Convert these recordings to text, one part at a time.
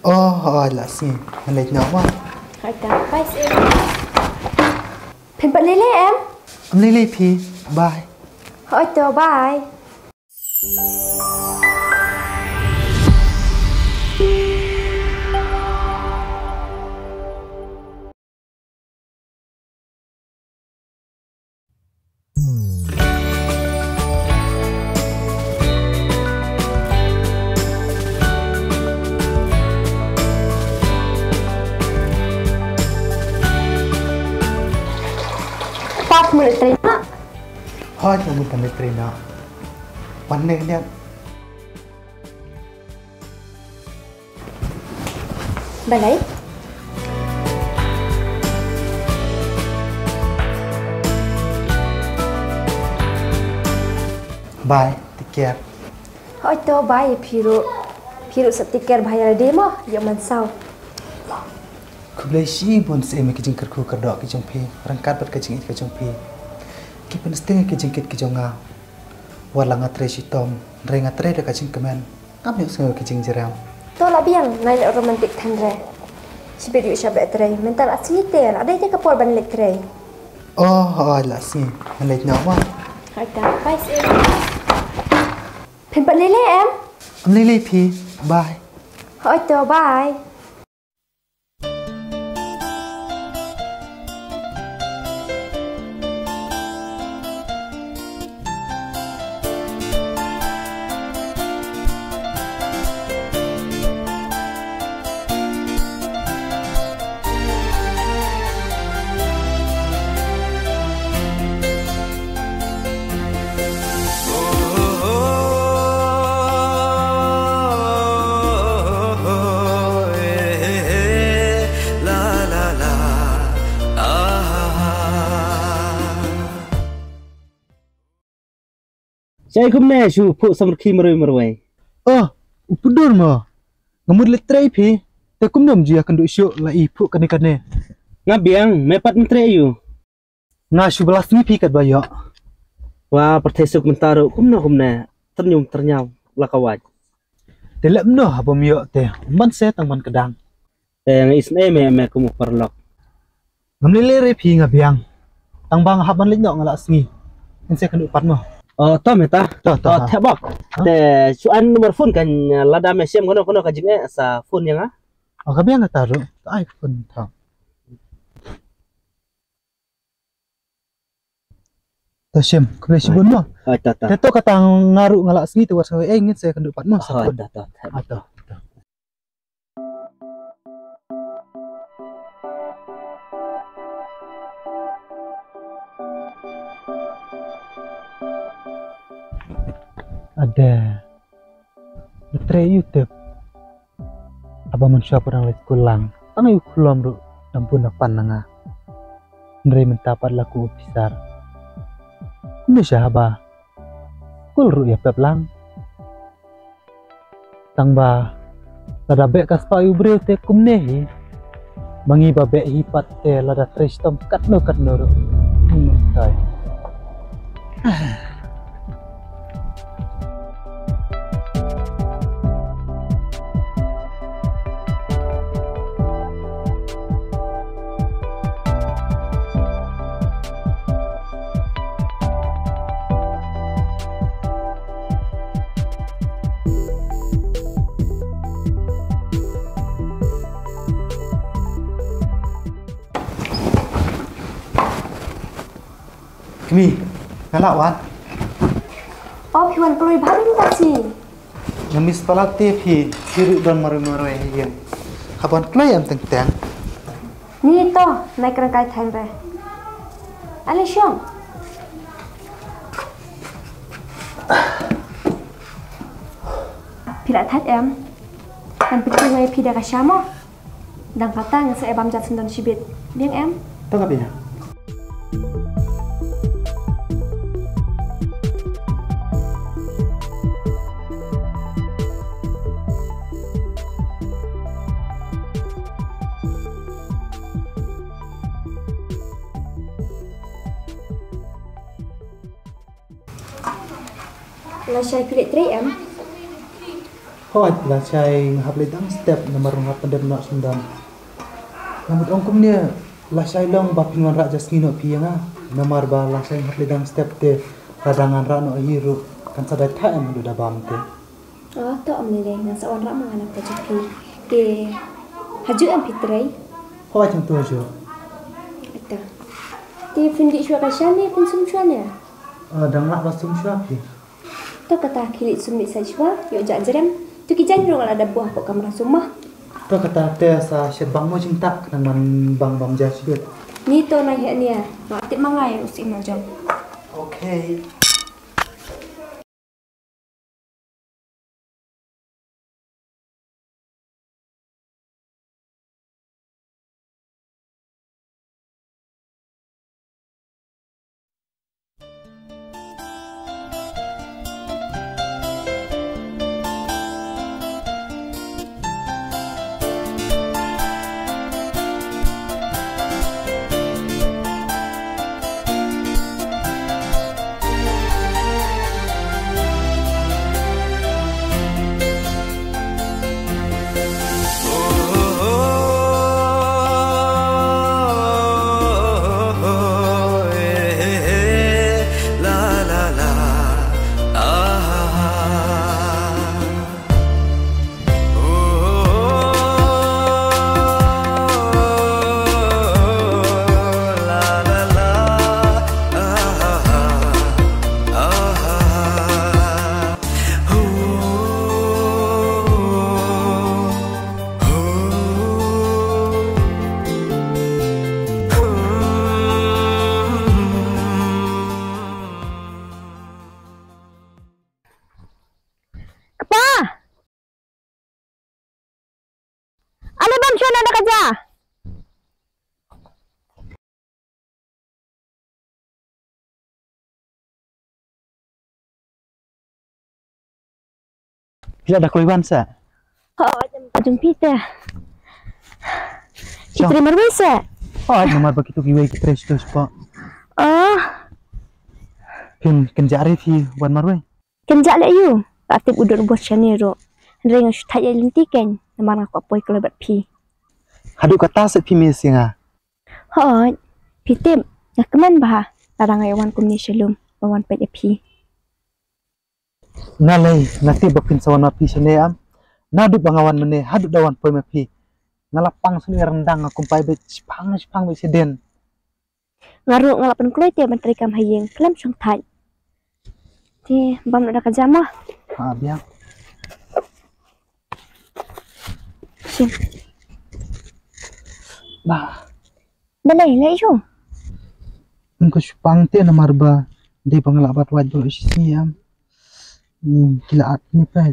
Ôi là gì? Mình lấy nhỏ mà. Hỏi cả bye em. Phiền bận lên em. Em lấy phi. Bye. Hỏi cho bye. Pat mulut terima. Thôi mà mình cần lấy nó.วันหนึ่งเนี่ย Balik. Bye, take care. Hỏi cho bye Phiru setiker bayar demo zaman sau. Kublai si pun semi kijing kerku kerdok kijong pi, rangkat ber kijing kijong pi. Kipen setengah kijing kit kijong ngau. Walang ngatre si tom, re ngatre de kijing kemen. Kami usung kijing jeram. To lah biang naik romantik tendre. Sibir yuk syabak tray, mental asli tel, ada yang kapor balik tray. Oh là gì? Mình lấy nhỏ mà. Hỏi cả bye em. Phiền bận lên em. Em lấy phi. Bye. Hỏi cho bye. Saya kumne shu phu samrki maroi. Upudur mo. Ngamud letrai phi. Te kumnom ji akan duk syuk la ipu kane-kane. Ngabiang mepat mentre yu. Nga shu belas mi phi kat bayo. Wa pertesuk mentaru kumne ternyum ternyau lakawaj. Te lep no abom yo te man se tang man kedang. Yang isne me kumu perlok. Ngamlele re phi ngabiang. Tang bang haban lek no ngala sngi. Ense kan duk pat mo. To meta. To. Thebok. Te suan nomor phone kan lada mesem kono kajing sa phone yang ah. Kabiang ngataru. Ta iPhone ta. To shem, kublai si bun mo. Ta. Te to katang ngaru ngala sngi te was ngit se kan duk pat mo sa phone. Ta. Ato. Ada letre YouTube aba manusia perang let kulang tangai ukulom ru dampun apan nanga ndre mentapat laku pisar kuno syahaba kul ru ya peplang tangba lada bek kaspa ubre te kumne mangi babe hipat te lada tristom katno ru tai. Kimi, ngalak wan. Phiwan perlu baru tadi. Ngemis palak te phi, hiru don maroi yang. Kapan klay am teng. Ni to naik rangkai tendre. Ale syong. Pila that em. Kan pikir ngai pida ka syamo. Dang kata nge se ebam jat sendon sibit. Biang em. To kabiang. Là sai pilih 3 em. Hoi lah saya ngahap ledang step nomor ngahap pendem nak sendam. Namun ongkum ni lah saya long bapingan raja skino pianga nomor ba lah saya ngahap ledang step te radangan rano hiru kan sadai taem du da bam te. Oh, to am ni deh nasa orang rak menganak kajuki. Ke haju am pitrai. Hoi jang tu jo. Ata. Ti findi shua kashan ni pun sum shua ni. Dang nak basum syapi. To kata kilit sumit sajwa yo jak jerem. Tu ki jan rong ada buah pok kamera sumah. Tu kata te sa shed bang mo cinta nan bang bam jasut. Ni to na he ni. Mak tip mangai usik majam. Okay. Ada kerja. Bila dah keluar sa. Oh, jumpa kita. Kita marwis sa. Oh, nomor begitu giwai kita terus pak. Oh, Kenjari fi wan marwai. kenjak le you. Aktif udur buat chanero. Rengang syutai ya lintikan. Namang aku apoi kelebat pi. Hadu kata se fi mesinga. Oh, pitim. Nak keman bah. Tarang ayawan kumni shalom. Bawan pa pi. Nalai nanti bapin sawan mapi sene am. Nadu bangawan mene hadu dawan poi mapi. Ngalapang seni rendang aku pai be pang be seden. Ngaru ngalapan kulit ya menteri kam hayeng kelam song thai. Ti bam ada kerja mah. Ha biang. Sim. Bah, Balai lai jo. engko supang te nomor ba de pangalabat wajib isi am. Kilaat ni pa.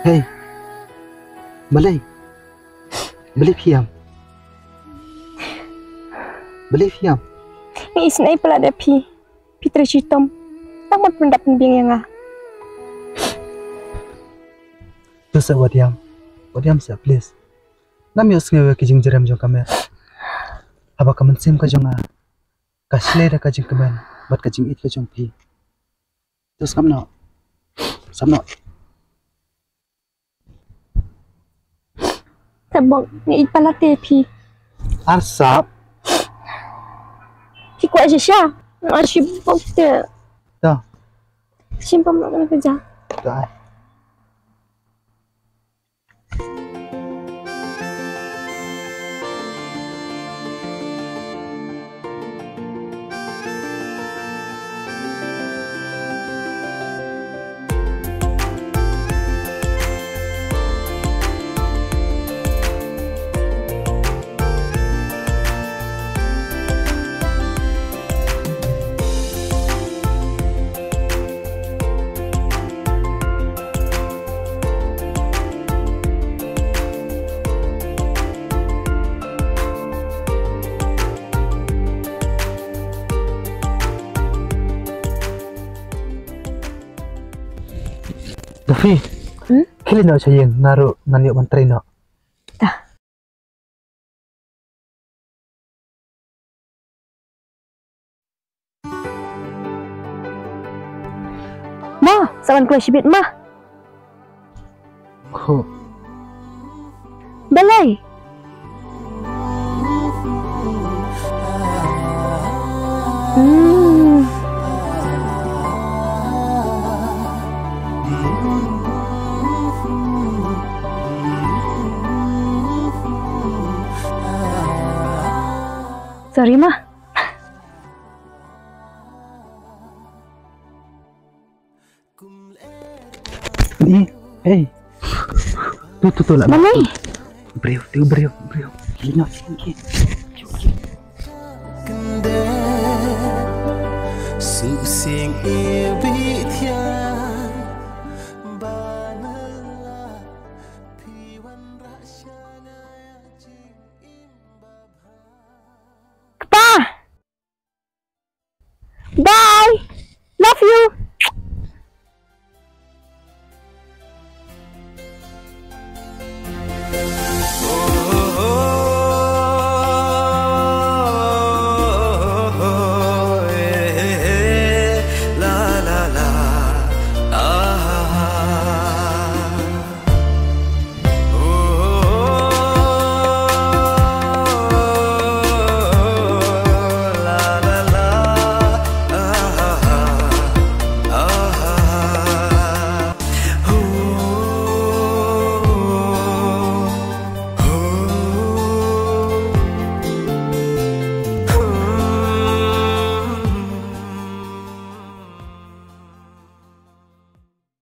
Hey. Balai. Beli fiam. Beli fiam. Isnai pala ada pi. Pitra citom. Tamat pendap biang yang ah. Tu sa wadiam. Wadiam sa please. Nam yos ngewe kijing jeram jong kamer. Aba kamen sim ka jong a. Kasle da ka jing kamen. Bat ka jing it ka jong pi. Terus kamno. Samno. Tabok ni pala te pi. Arsap. Ki kuat je sya. Asyik bokte. Dah. Simpam nak kena kerja. Dah. Dafi. Kili na siya yung ngaro nanyo mantray na. Ma, sawan kue sibit ma. Ko Balai. Sorry ma. ni hey tu lah Balai. beriu lihat singki Susing ibit yan Banala Piwan rasyana Jing imbabha Pa. Bye. Love you.